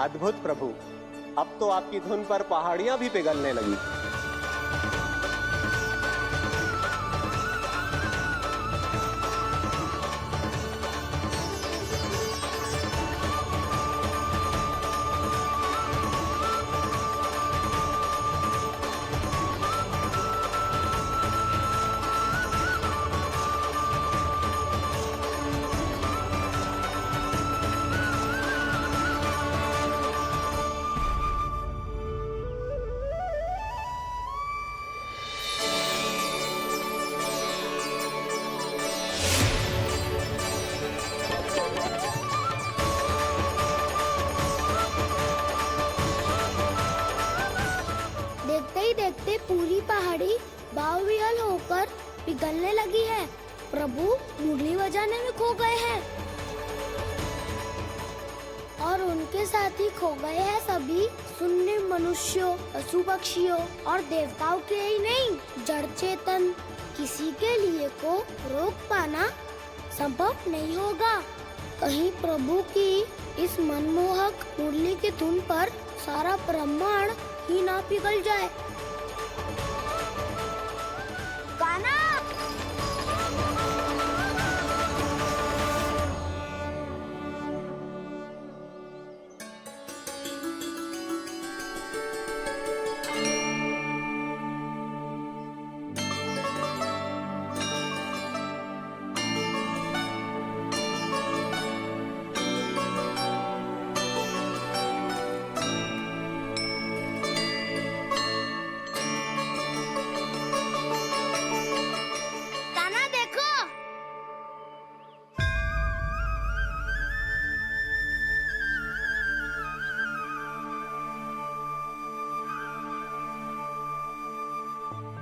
अद्भुत प्रभु, अब तो आपकी धुन पर पहाड़ियां भी पिघलने लगी। देखते ही देखते पूरी पहाड़ी बावरियल होकर पिघलने लगी है। प्रभु मुरली बजाने में खो गए हैं और उनके साथ ही खो गए हैं सभी सुनने मनुष्यों, पशु पक्षियों और देवताओं के ही नहीं, जड़ चेतन किसी के लिए को रोक पाना संभव नहीं होगा। कहीं प्रभु की इस मनमोहक मुरली की धुन पर सारा ब्रह्मांड ही ना पिघल जाए। गाना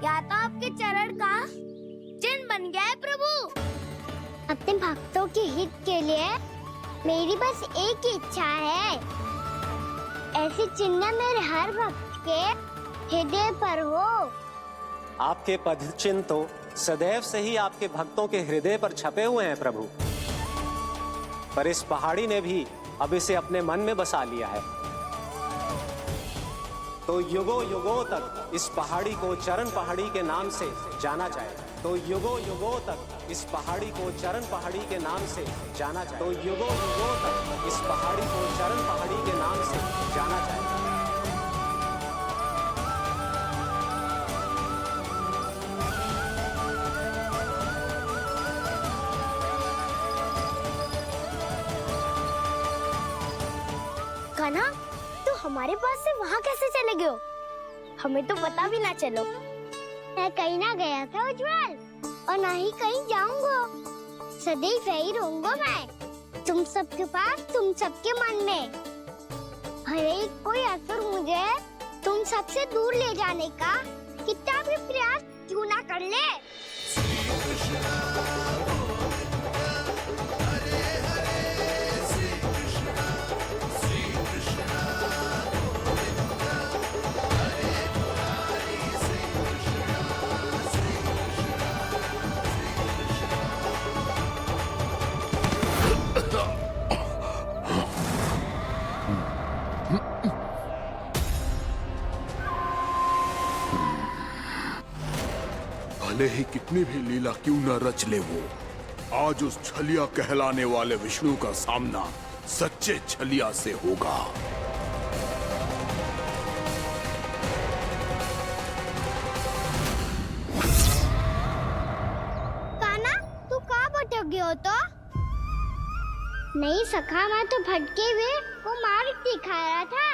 या तो आपके चरण का चिन्ह बन गया है प्रभु। अपने भक्तों के हित के लिए मेरी बस एक ही इच्छा है, ऐसी चिन्ह मेरे हर भक्त के हृदय पर हो। आपके पद चिन्ह तो सदैव से ही आपके भक्तों के हृदय पर छपे हुए हैं प्रभु, पर इस पहाड़ी ने भी अब इसे अपने मन में बसा लिया है। तो युगों युगों तक इस पहाड़ी को चरण पहाड़ी के नाम से जाना जाए। तो युगों युगों तक इस पहाड़ी को चरण पहाड़ी के नाम से जाना जाए। तो युगों युगों तक इस पहाड़ी को चरण पहाड़ी के नाम से जाना जाए। कान्हा, तो हमारे पास से वहाँ कैसे चले गए हो? हमें तो पता भी ना चलो। मैं कहीं ना गया था उज्जवल, और ना ही कहीं जाऊंगा। सदैव यही रहूंगा मैं, तुम सबके पास, तुम सबके मन में। हर एक कोई असर मुझे तुम सबसे दूर ले जाने का कितना भी प्रयास क्यों ना कर ले। भले ही कितनी भी लीला क्यों न रच ले वो, आज उस छलिया कहलाने वाले विष्णु का सामना सच्चे छलिया से होगा। कान्हा, तू कहाँ भटक गया हो तो? नहीं सखा, मैं तो भटके हुए को मार्ग दिखा रहा था।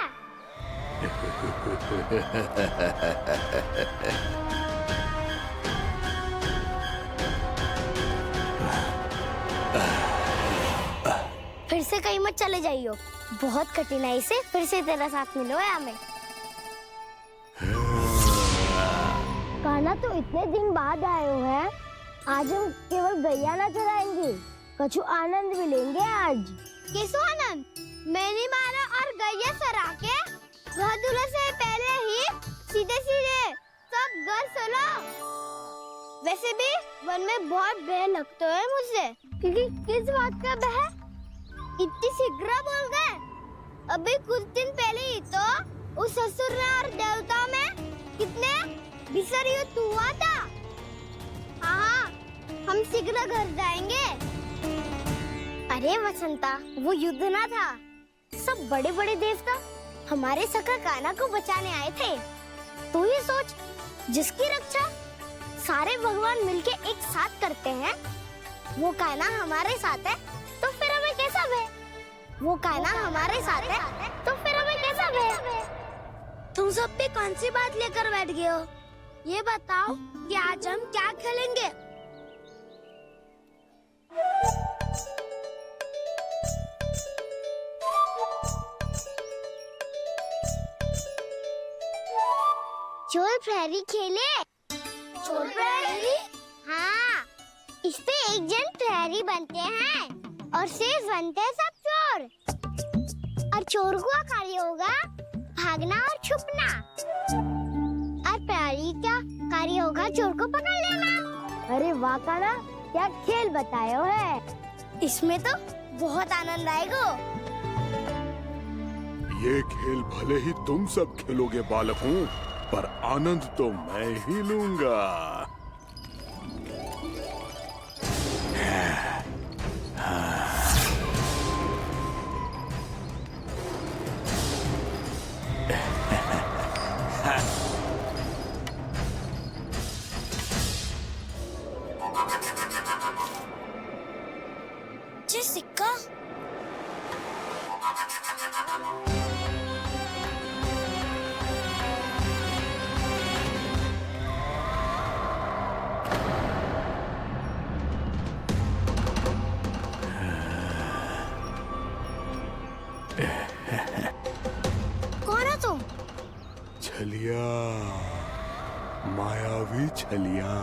फिर से कहीं मत चले जाइयो, बहुत कठिनाई से फिर से तेरा साथ मिलो है हमें। कान्हा, तो इतने दिन बाद आए हो हैं, आज हम केवल गैया ना चराएंगे, कछु आनंद भी लेंगे आज। किसो आनंद? मैंने मारा और गैया चरा के वह दूल्हे से पहले ही सीधे सीधे सब घर चलो। वैसे भी वन में बहुत भय लगता है मुझे। क्योंकि किस बात का भय? इतनी शीघ्र बोल गए। अभी कुछ दिन पहले ही तो उस ससुर में और देवता में कितने भीषण युद्ध हुआ था। हाँ, हम शीघ्र घर जाएंगे। अरे वसंता, वो युद्ध ना था, सब बड़े बड़े देवता हमारे सखा कान्हा को बचाने आए थे। तू ही सोच, जिसकी रक्षा सारे भगवान मिलके एक साथ करते हैं, वो कान्हा हमारे साथ है तो फिर हमें कैसा भय? वो कान्हा हमारे साथ है तो फिर हमें कैसा भय? तुम सब पे कौन सी बात लेकर बैठ गए हो? ये बताओ कि आज हम क्या खेलेंगे? चोर प्रहरी खेले। चोर प्रहरी? हाँ, इस पे एक जन प्रहरी बनते हैं और शेष बनते हैं सब चोर। और चोर का कार्य होगा भागना और छुपना, और प्रहरी का कार्य होगा चोर को पकड़ लेना। अरे वाह कान्हा, क्या खेल बताया है। इसमें तो बहुत आनंद आएगा। ये खेल भले ही तुम सब खेलोगे बालकों, पर आनंद तो मैं ही लूंगा। ये सिक्का कौन हो तुम? छलिया, मायावी छलिया।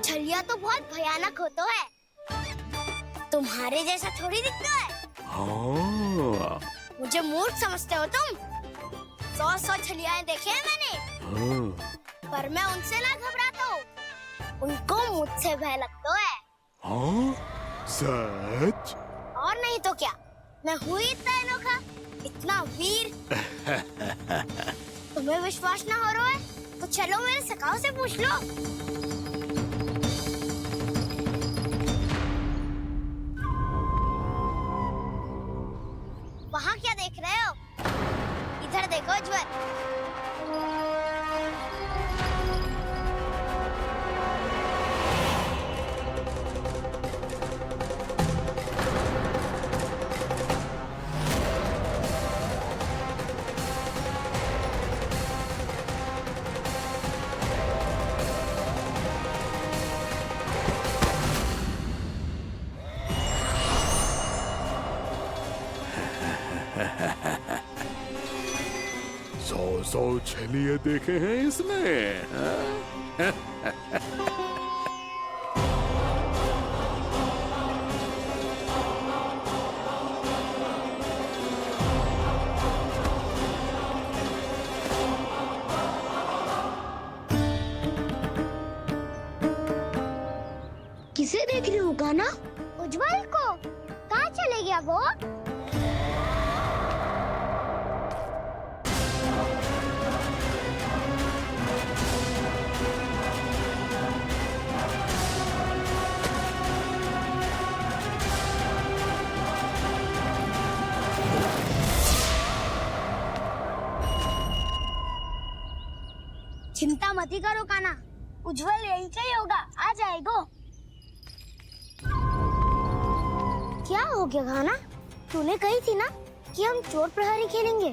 छलिया तो बहुत भयानक होता है, तुम्हारे जैसा थोड़ी दिखता है। हाँ। मुझे मूर्ख समझते हो तुम? 100 छलियाएं देखे हैं मैंने, हाँ। पर मैं उनसे ना घबराता हूँ, उनको मुझसे भय लगता है। हाँ? सच? और नहीं तो क्या, मैं हूँ इतना अनोखा, इतना वीर। तुम्हें विश्वास ना हो रहा है तो चलो मेरे सखाओं से पूछ लो। वहाँ क्या देख रहे हो? इधर देखो उज्जवल। सौ छलिए देखे हैं इसने। हाँ? किसे देख रही हो कान्हा? उज्जवल को। कहाँ चले गया वो? चिंता मत करो कान्हा, उज्जवल यहीं से ही होगा, आ जाएगा। क्या हो गया कान्हा? तूने कही थी ना कि हम चोर प्रहरी खेलेंगे,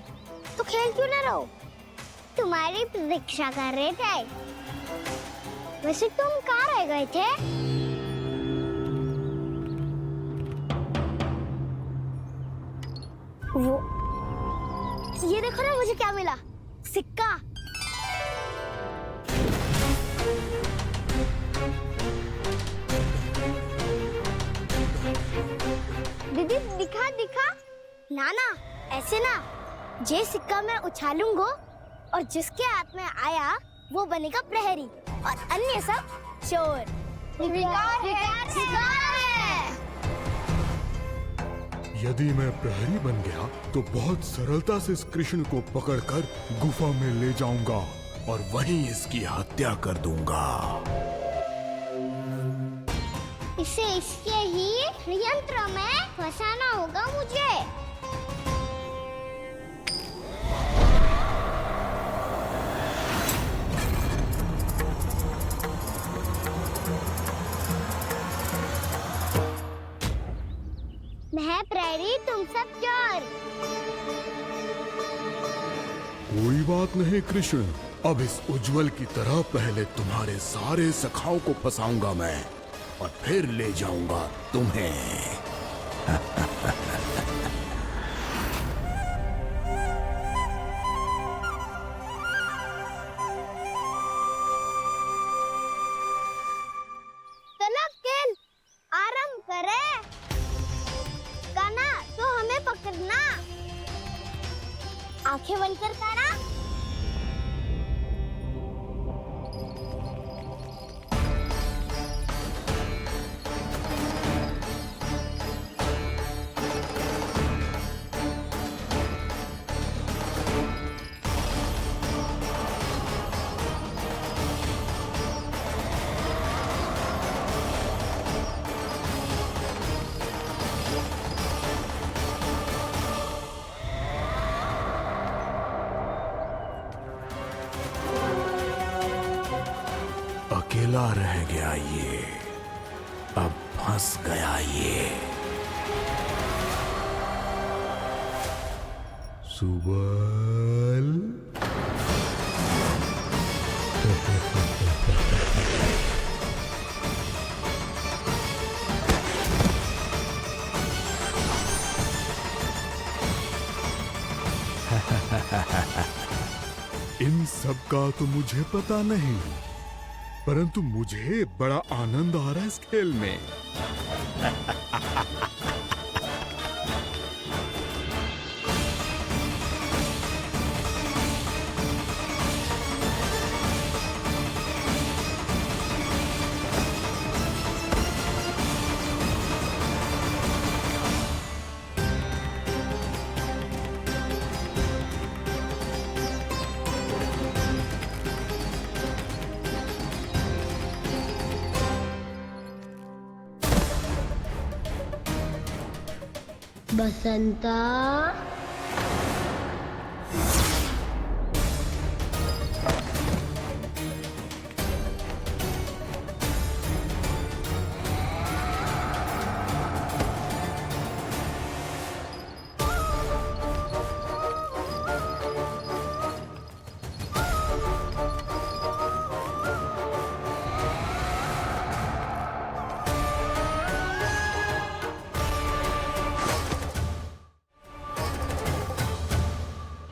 तो खेल क्यों ना रहो? तुम्हारी प्रतीक्षा कर रहे थे। वैसे तुम कहाँ रह गए थे? वो ये देखो ना, मुझे क्या मिला? सिक्का। दीदी दिखा दिखा। ना ना, ऐसे ना, ये सिक्का मैं उछालूंगा और जिसके हाथ में आया वो बनेगा प्रहरी और अन्य सब चोर। स्वीकार है। यदि मैं प्रहरी बन गया तो बहुत सरलता से इस कृष्ण को पकड़कर गुफा में ले जाऊंगा और वहीं इसकी हत्या कर दूंगा। इसे इसके ही यंत्र में फंसाना होगा मुझे। मैं प्रहरी, तुम सब चोर। कोई बात नहीं कृष्ण, अब इस उज्जवल की तरह पहले तुम्हारे सारे सखाओं को फंसाऊंगा मैं और फिर ले जाऊंगा तुम्हें। चलो खेल आरंभ करें। कान्हा, तो हमें पकड़ना। आंखें बंद कर कान्हा। अकेला रह गया ये, अब फंस गया ये। सुबल। इन सब का तो मुझे पता नहीं, परंतु मुझे बड़ा आनंद आ रहा है इस खेल में। बसंता,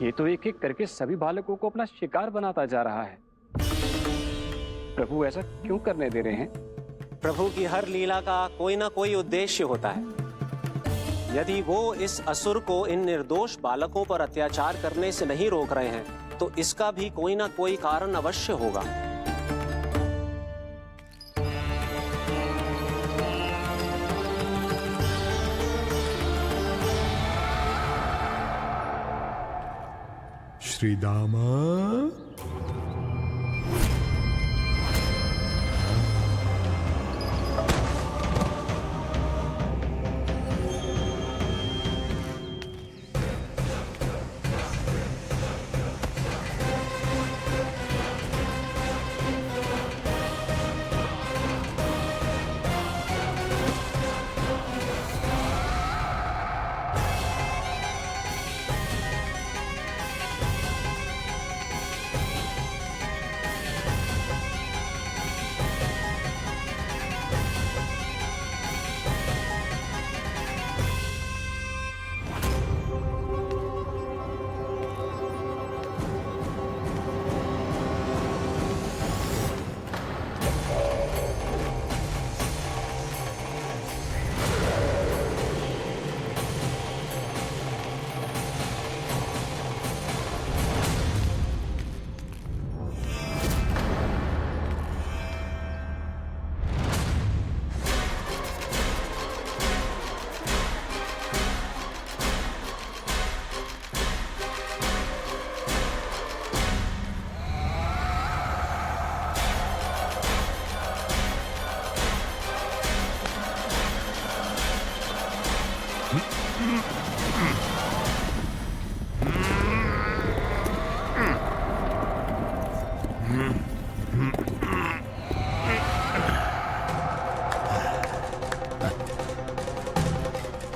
ये तो एक एक करके सभी बालकों को अपना शिकार बनाता जा रहा है। प्रभु ऐसा क्यों करने दे रहे हैं? प्रभु की हर लीला का कोई ना कोई उद्देश्य होता है। यदि वो इस असुर को इन निर्दोष बालकों पर अत्याचार करने से नहीं रोक रहे हैं तो इसका भी कोई ना कोई कारण अवश्य होगा। श्री दामा,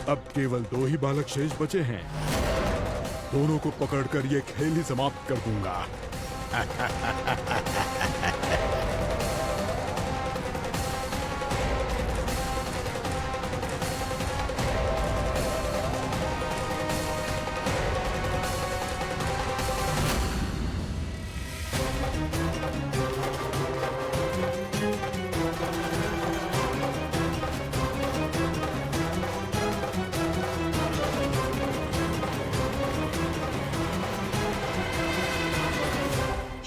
अब केवल 2 ही बालक शेष बचे हैं। दोनों को पकड़कर ये खेल ही समाप्त कर दूंगा।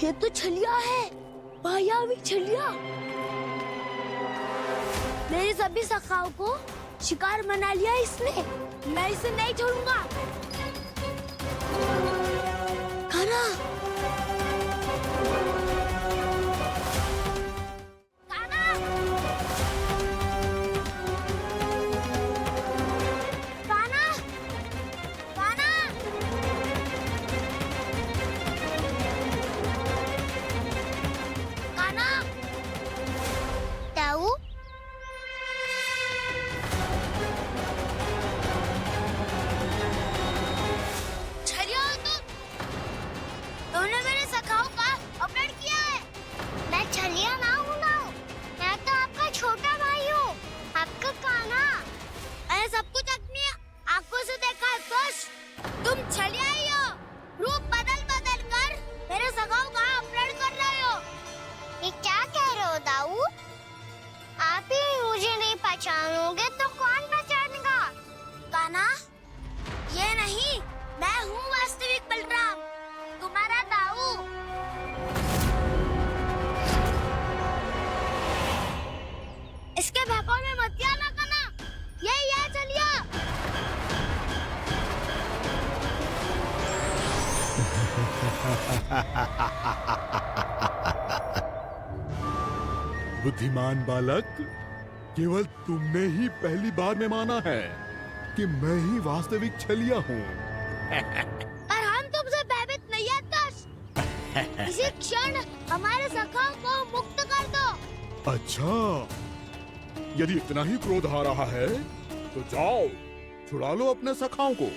ये तो छलिया है, मायावी छलिया। मेरे सभी सखाओं को शिकार बना लिया इसने। मैं इसे नहीं छोड़ूंगा। कान्हा, कान्हा, कान्हा, कान्हा। कान्हा, ताऊ, छलिया हो तुम? तुमने मेरे सखाओं का अपहरण किया है। मैं छलिया ना हूँ ना, मैं तो आपका छोटा भाई हूँ, आपका कान्हा। मैंने सब कुछ अपनी आंखों से देखा है। बस तुम छलिया ही हो। रूप बदल बदल कर मेरे सखाओं का अपहरण कर रहे हो। ये क्या कह रहे हो दाऊ? आप ही मुझे नहीं पहचानोगे तो कौन पहचानेगा? कान्हा, ये नहीं, मैं हूँ वास्तविक बलराम, तुम्हारा दाऊ। इसके बहकावे में मत आना कान्हा, ये चलिए। बुद्धिमान बालक, केवल तुमने ही पहली बार में माना है कि मैं ही वास्तविक छलिया हूँ। पर हम तुमसे भयभीत नहीं है दस। इसी क्षण हमारे सखाओं को मुक्त कर दो। अच्छा, यदि इतना ही क्रोध आ रहा है तो जाओ, छुड़ा लो अपने सखाओं को।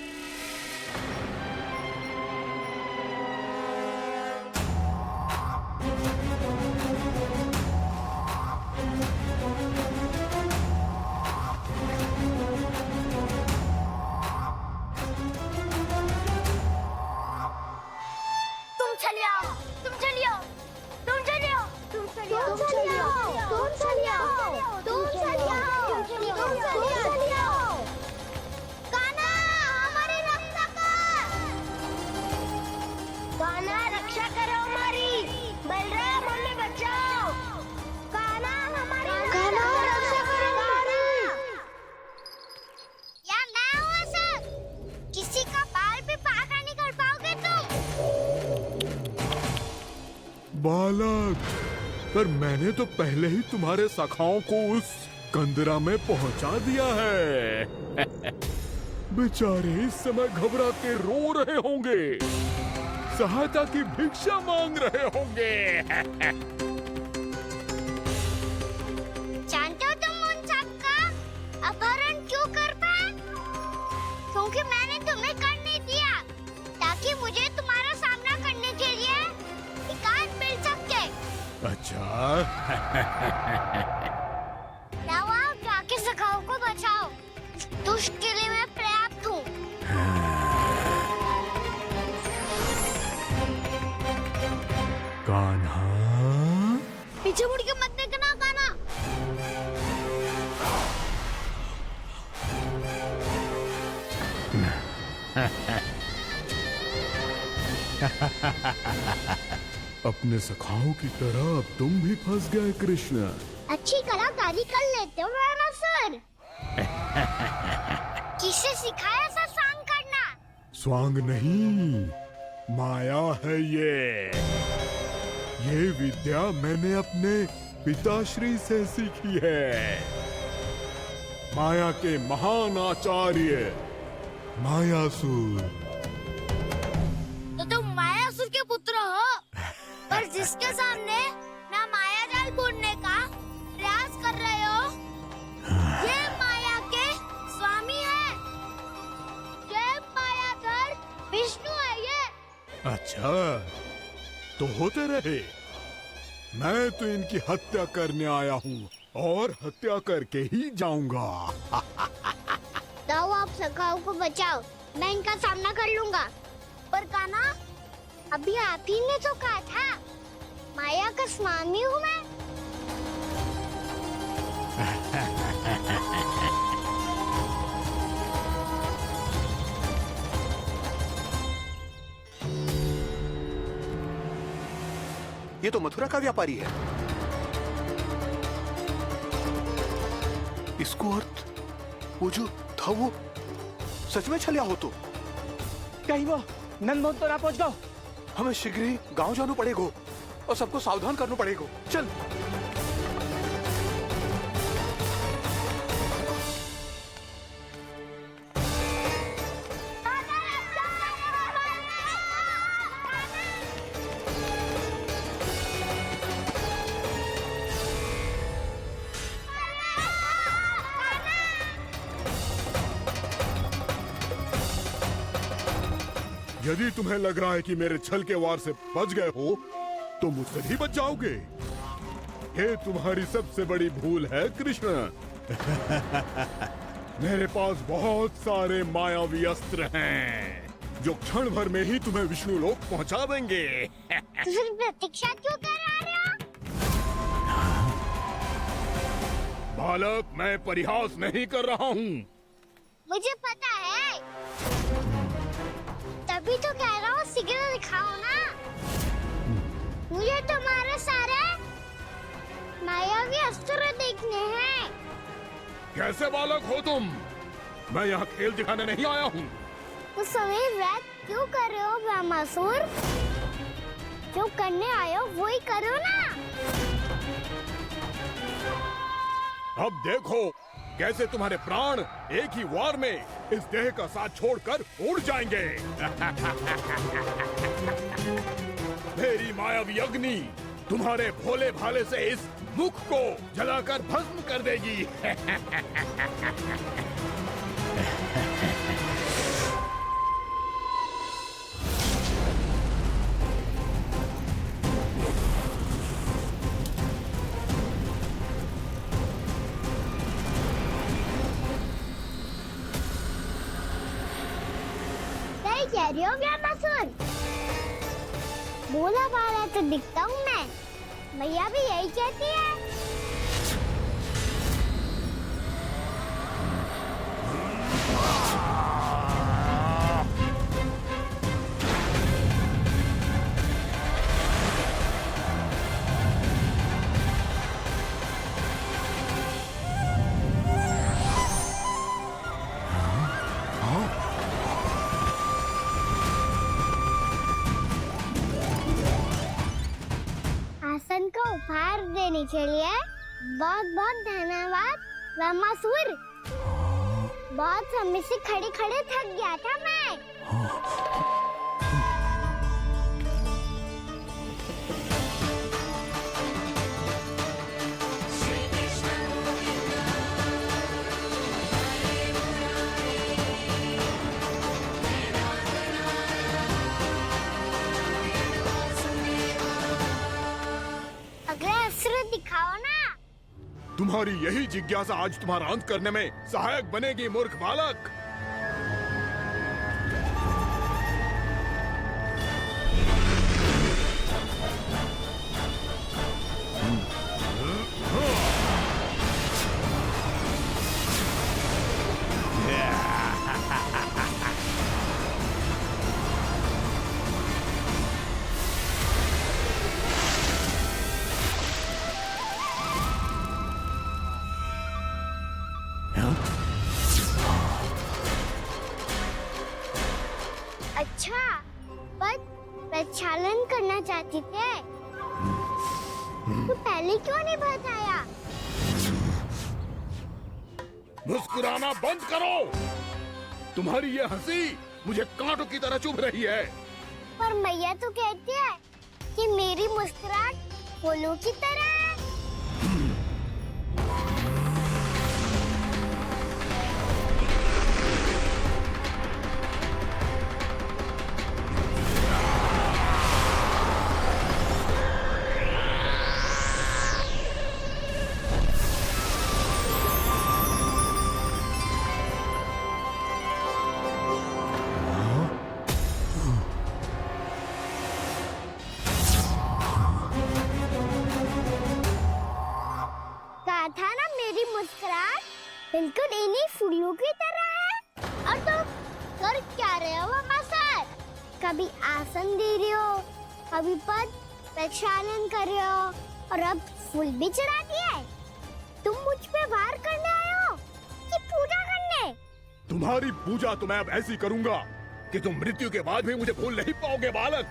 तुम चलिए आओ, तुम चलिए आओ, तुम चलिए आओ, तुम चलिए आओ, तुम चलिए आओ, तुम चलिए आओ, तुम चलिए आओ, तुम चलिए आओ। कान्हा, हमारी रक्षा कर। कान्हा, रक्षा करो हमारी। बलराम, हमें बचाओ। कान्हा, हमारी रक्षा करो हमारी। यार मैं हूँ सर, किसी का बाल भी पाका नहीं कर पाओगे तुम। बालक, पर मैंने तो पहले ही तुम्हारे सखाओं को उस कंदरा में पहुंचा दिया है। बेचारे इस समय घबरा के रो रहे होंगे, सहायता की भिक्षा मांग रहे होंगे। जानते हो तुम उन सबका अपहरण क्यों कर पाए? क्योंकि मैंने तुम्हें कर नहीं दिया, ताकि मुझे तुम्हारा सामना करने के लिए एकांत मिल सके। अच्छा। जाओ, आप जाके सखाओं को बचाओ। दुष्ट के लिए मैं पर्याप्त हूँ। कान्हा, पीछे मुड़ के मत देखना कान्हा। अपने सखाओं की तरह अब तुम भी फंस गए कृष्ण। अच्छी कलाकारी कर लेते हो मेरा सर। किसे सिखाया ऐसा सांग करना? स्वांग नहीं, माया है ये विद्या मैंने अपने पिताश्री से सीखी है। माया के महान आचार्य मायासुर। तो तुम मायासुर के पुत्र हो, पर जिसके सामने मैं माया जाल बुनने का प्रयास कर रहे हो, ये माया के स्वामी है। अच्छा, तो होते रहे। मैं तो इनकी हत्या करने आया हूँ और हत्या करके ही जाऊंगा। जाओ, आप सखाओ को बचाओ, मैं इनका सामना कर लूंगा। पर काना, अभी आप ही ने तो कहा था माया का स्वामी हूँ मैं। ये तो मथुरा का व्यापारी है। इसको अर्थ वो जो था वो सच में छलिया हो तो कहीं वो नंदमोहन तो ना पहुंच गो। हमें शीघ्र ही गांव जाना पड़ेगा और सबको सावधान करना पड़ेगा। चल। यदि तुम्हें लग रहा है कि मेरे छल के वार से बच गए हो तो मुझसे भी बच जाओगे। ये तुम्हारी सबसे बड़ी भूल है कृष्ण। मेरे पास बहुत सारे मायावी अस्त्र हैं जो क्षण भर में ही तुम्हें विष्णु लोक पहुंचा देंगे। तो फिर प्रतीक्षा क्यों कर रहे हो? बालक, मैं परिहास नहीं कर रहा हूँ। मुझे पता है, तभी तो कह रहा हूँ शीघ्र दिखाओ ना। मुझे तुम्हारे सारे मायावी अस्त्र देखने हैं। कैसे बालक हो तुम? मैं यहाँ खेल दिखाने नहीं आया हूँ। उस समय वैद क्यों कर रहे हो ब्रह्मासुर? जो करने आए हो वो ही करो ना। अब देखो कैसे तुम्हारे प्राण एक ही वार में इस देह का साथ छोड़कर उड़ जाएंगे। मेरी मायावी अग्नि तुम्हारे भोले भाले से इस मुख को जलाकर भस्म कर देगी। सही कह रही हो ब्रह्मासुर। भोला भाला तो दिखता हूँ मैं, मैया भी यही कहती है। आसन को उपहार देने के लिए बहुत बहुत धन्यवाद ब्रह्मासुर। बहुत समय से खड़े खड़े थक गया था मैं। अगला अस्त्र दिखाओ ना। तुम्हारी यही जिज्ञासा आज तुम्हारा अंत करने में सहायक बनेगी मूर्ख बालक। अच्छा, पर प्रक्षालन करना चाहती थे तो पहले क्यों नहीं बताया? मुस्कुराना बंद करो। तुम्हारी ये हंसी मुझे कांटों की तरह चुभ रही है। पर मैया तो कहती है कि मेरी मुस्कुराहट फूलों की तरह है। बिल्कुल इन्हीं फूलों की तरह है। और तुम कर क्या रहे हो मामा सर? कभी आसन दे रहे हो, कभी पद प्रक्षालन कर रहे हो, और अब फूल भी चढ़ा दिया है। तुम मुझ पे वार करने आए हो कि पूजा करने? तुम्हारी पूजा तो मैं अब ऐसी करूंगा कि तुम मृत्यु के बाद भी मुझे भूल नहीं पाओगे बालक।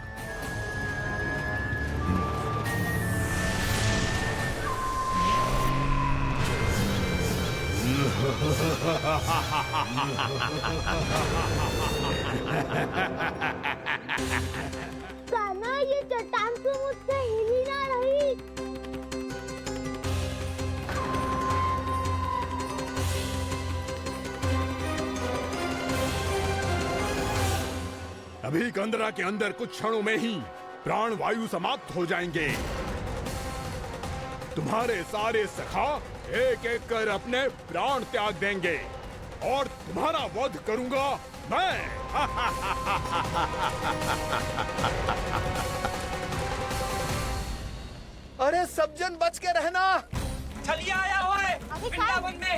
कान्हा, ये चट्टान तो मुझसे हिल ही ना रही। अभी कंदरा के अंदर कुछ क्षणों में ही प्राण वायु समाप्त हो जाएंगे। तुम्हारे सारे सखा एक एक कर अपने प्राण त्याग देंगे और तुम्हारा वध करूंगा मैं। अरे सब जन बच के रहना। छलिया आया हुआ है वृंदावन में।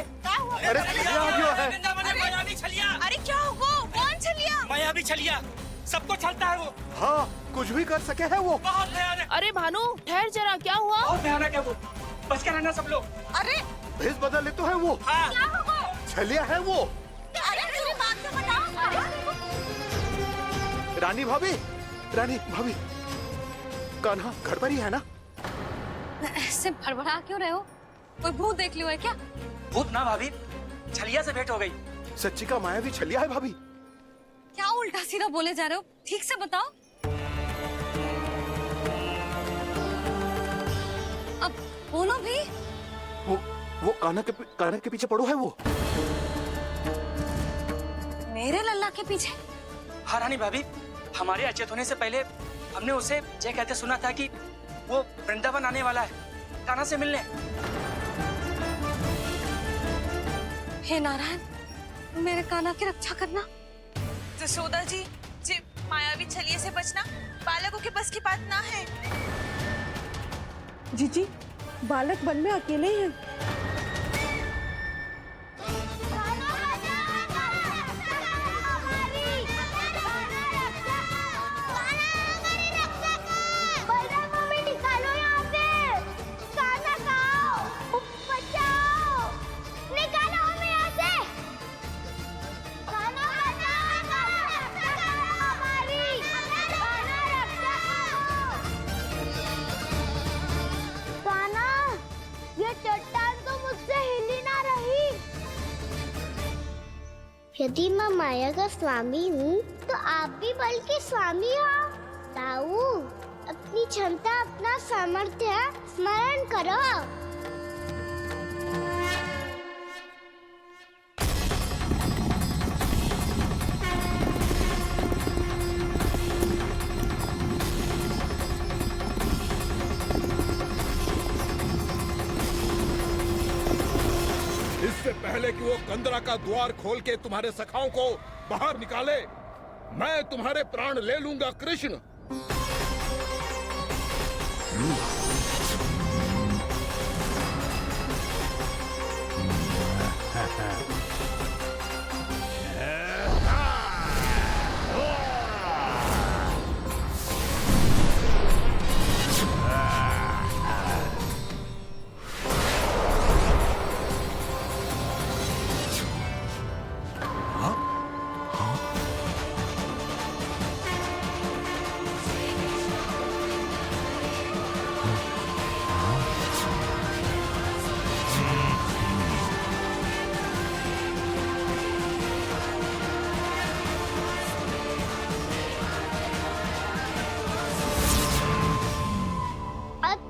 अरे छलिया आ गया है। वृंदावन में मायावी छलिया। अरे क्या हुआ? कौन छलिया? मायावी छलिया, सबको छलता है वो। हाँ, कुछ भी कर सके है वो। बहुत भयानक। अरे भानु, ठहर जरा, क्या हुआ? बहुत भयानक है वो, बच के रहना सब लोग। अरे भेष बदल ले तो है वो। हाँ। क्या हुआ? छलिया है वो। अरे मेरी बात तो बताओ। रानी भाभी, रानी भाभी, कान्हा घर पर ही है ना? ऐसे भड़बड़ा क्यों रहे हो? कोई भूत देख लियो है क्या? भूत ना भाभी, छलिया से भेंट हो गई। सच्ची का मायावी छलिया है भाभी। क्या उल्टा सीधा बोले जा रहे हो? ठीक से बताओ। अब बोलो भी। वो कान्हा के पीछे पड़ो है वो। मेरे लल्ला के पीछे? हाँ रानी भाभी, हमारे अचेत होने से पहले हमने उसे ये कहते सुना था कि वो वृंदावन आने वाला है कान्हा से मिलने। हे नारायण, मेरे कान्हा की रक्षा करना। जशोदा जी, मायावी छलिए से बचना बालकों के बस की बात ना है। जीजी, बालक वन में अकेले हैं। यदि मैं माया का स्वामी हूँ तो आप भी बल के स्वामी हो। ताऊ, अपनी क्षमता, अपना सामर्थ्य स्मरण करो। इससे पहले कि वो कंदरा का द्वार खोल के तुम्हारे सखाओं को बाहर निकाले, मैं तुम्हारे प्राण ले लूंगा कृष्ण।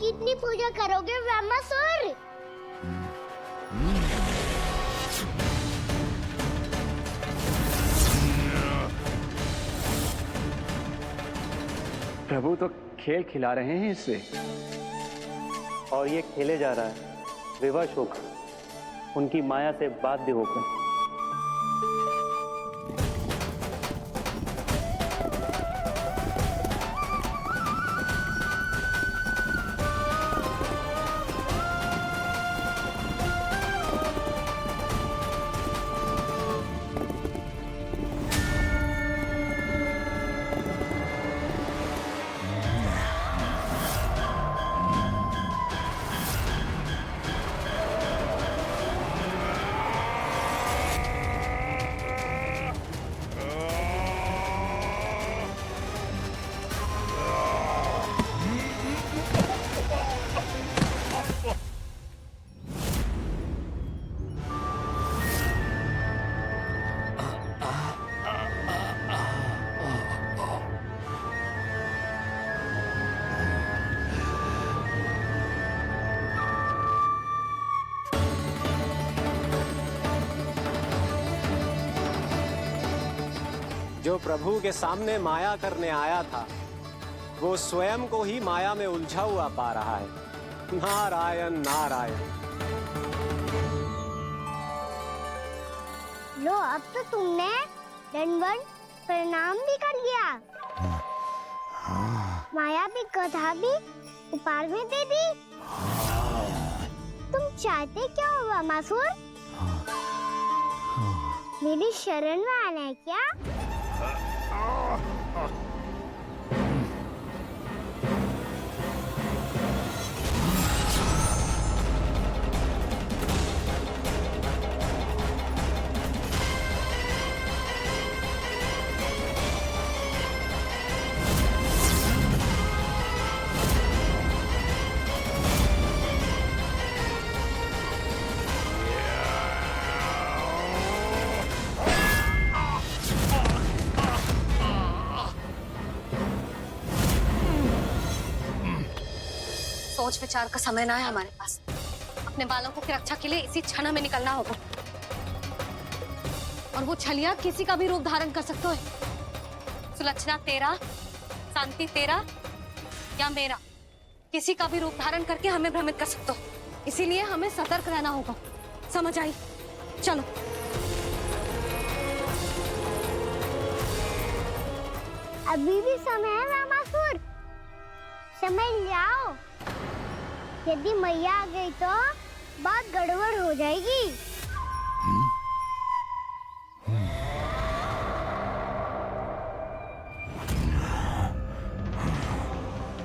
कितनी पूजा करोगे ब्रह्मासुर? प्रभु तो खेल खिला रहे हैं इससे, और ये खेले जा रहा है विवश होकर, उनकी माया से बाध्य होकर। जो प्रभु के सामने माया करने आया था वो स्वयं को ही माया में उलझा हुआ पा रहा है। नारायण नारायण। लो, अब तो तुमने दंडवत प्रणाम भी कर लिया, माया भी कथा भी उपहार में दे दी। तुम चाहते क्या हो वामासुर? मेरी शरण में आना है क्या? सोच विचार का समय ना है हमारे पास। अपने बालकों की रक्षा के लिए इसी क्षण में निकलना होगा। और वो छलिया किसी का भी रूप धारण कर सकते है। सुलक्षणा तेरा, शांति तेरा या मेरा, किसी का भी रूप धारण करके हमें भ्रमित कर सकते हो। इसीलिए हमें सतर्क रहना होगा। समझ आई? चलो। अभी भी समय है रामासुर, समझ जाओ। यदि मैया आ गई तो बात गड़बड़ हो जाएगी।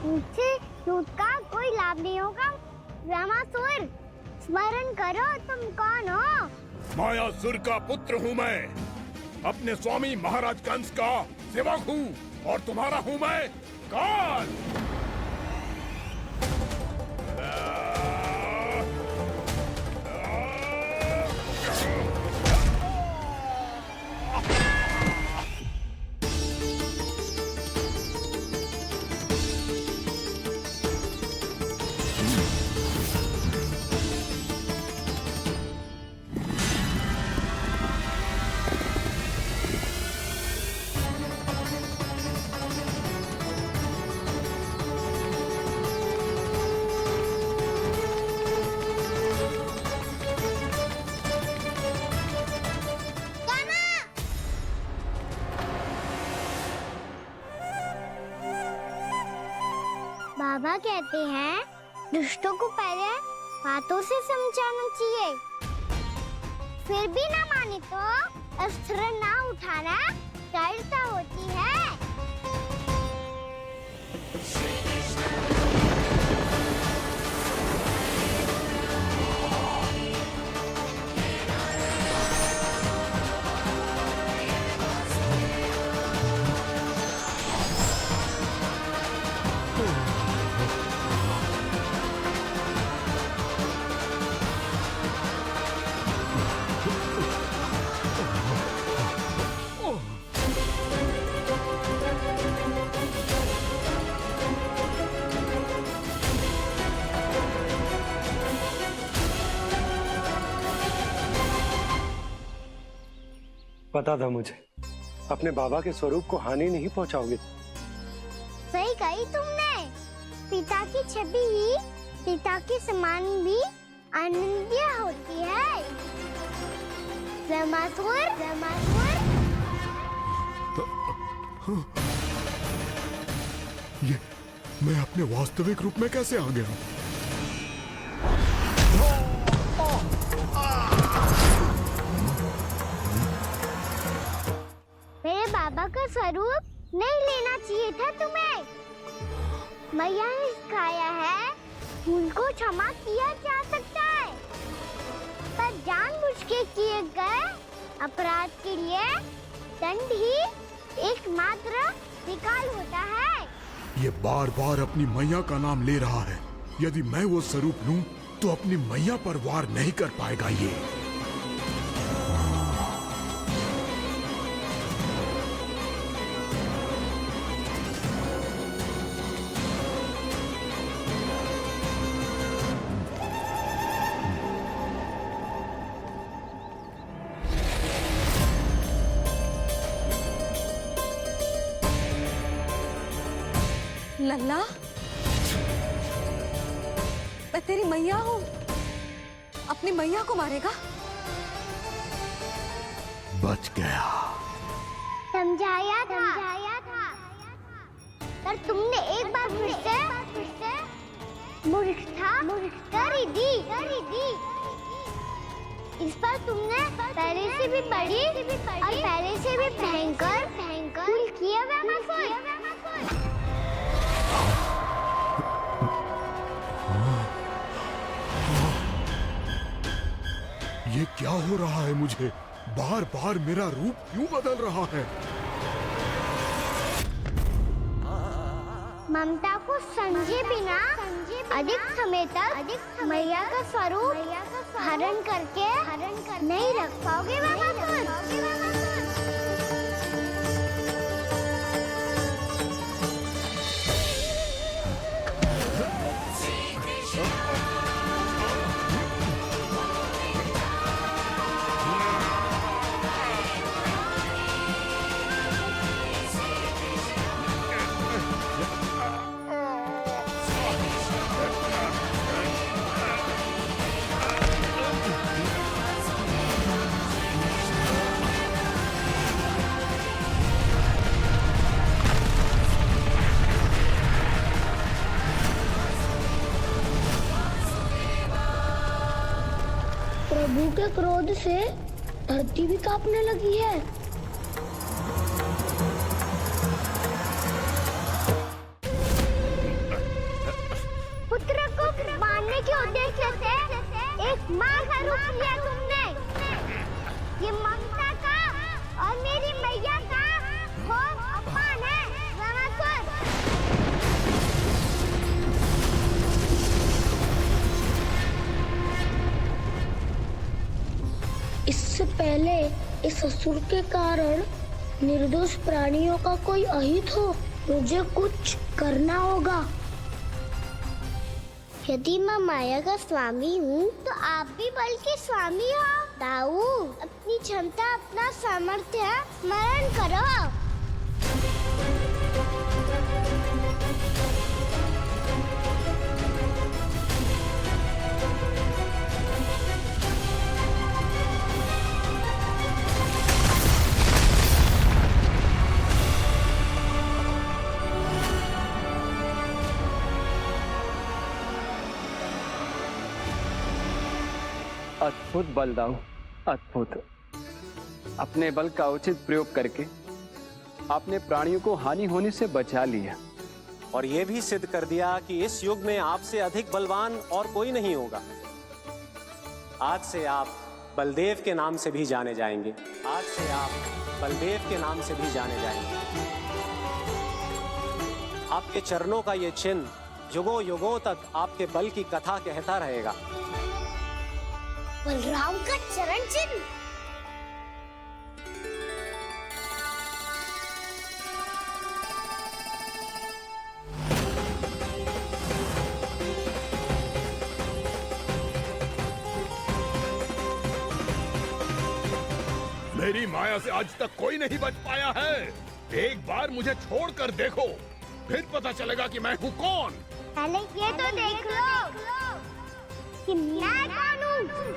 मुझसे दूध का कोई लाभ नहीं होगा। रामासुर, स्मरण करो तुम कौन हो? मायासुर का पुत्र हूँ मैं, अपने स्वामी महाराज कंस का सेवक हूँ, और तुम्हारा हूँ मैं काल। बाबा कहते हैं दुष्टों को पहले बातों से समझाना चाहिए, फिर भी ना माने तो अस्त्र ना उठाना दृढ़ता होती है। पता था मुझे, अपने बाबा के स्वरूप को हानि नहीं पहुंचाओगे। सही कही तुमने। पिता की छवि ही पिता के समान भी अनन्य होती है। रामासुर, रामासुर। ये मैं अपने वास्तविक रूप में कैसे आ गया? मेरे बाबा का स्वरूप नहीं लेना चाहिए था तुम्हें। मैया ने सिखाया है उनको क्षमा किया जा सकता है, पर जानबूझ के किए गए अपराध के लिए दंड ही एकमात्र विकल्प होता है। ये बार बार अपनी मैया का नाम ले रहा है। यदि मैं वो स्वरूप लूं तो अपनी मैया पर वार नहीं कर पाएगा ये। लल्ला, मैं तेरी मैया हूँ, अपनी मैया को मारेगा? बच गया। समझाया था पर तुमने एक बार फिर से मूर्खता कर ही दी। इस पर तुमने पहले से भी बड़ी और पहले से भी भयंकर भूल किया वैमासुर। ये क्या हो रहा है मुझे? बार बार मेरा रूप क्यों बदल रहा है? ममता को समझे बिना अधिक समय तक मैया का स्वरूप हरण करके नहीं रख पाओगे वैमासुर। प्रभु के क्रोध से धरती भी कांपने लगी है। पुत्र को मारने के उद्देश्य से एक मां का रूप लिया तुमने। ये ममता का और मेरी मैया का घोर अपमान है वैमासुर। इससे पहले इस असुर के कारण निर्दोष प्राणियों का कोई अहित हो, मुझे कुछ करना होगा। यदि मैं माया का स्वामी हूँ तो आप भी बल के स्वामी हो। दाऊ, अपनी क्षमता अपना सामर्थ्य स्मरण करो। अद्भुत बल दाऊ, अद्भुत। अपने बल का उचित प्रयोग करके आपने प्राणियों को हानि होने से बचा लिया और ये भी सिद्ध कर दिया कि इस युग में आपसे अधिक बलवान और कोई नहीं होगा। आज से आप बलदेव के नाम से भी जाने जाएंगे। आज से आप बलदेव के नाम से भी जाने जाएंगे। आपके चरणों का ये चिन्ह युगों युगों तक आपके बल की कथा कहता रहेगा। बलराम का चरण चिन्ह। मेरी माया से आज तक कोई नहीं बच पाया है। एक बार मुझे छोड़कर देखो, फिर पता चलेगा कि मैं हूँ कौन। पहले ये तो देख लो कि मैं कौन हूँ।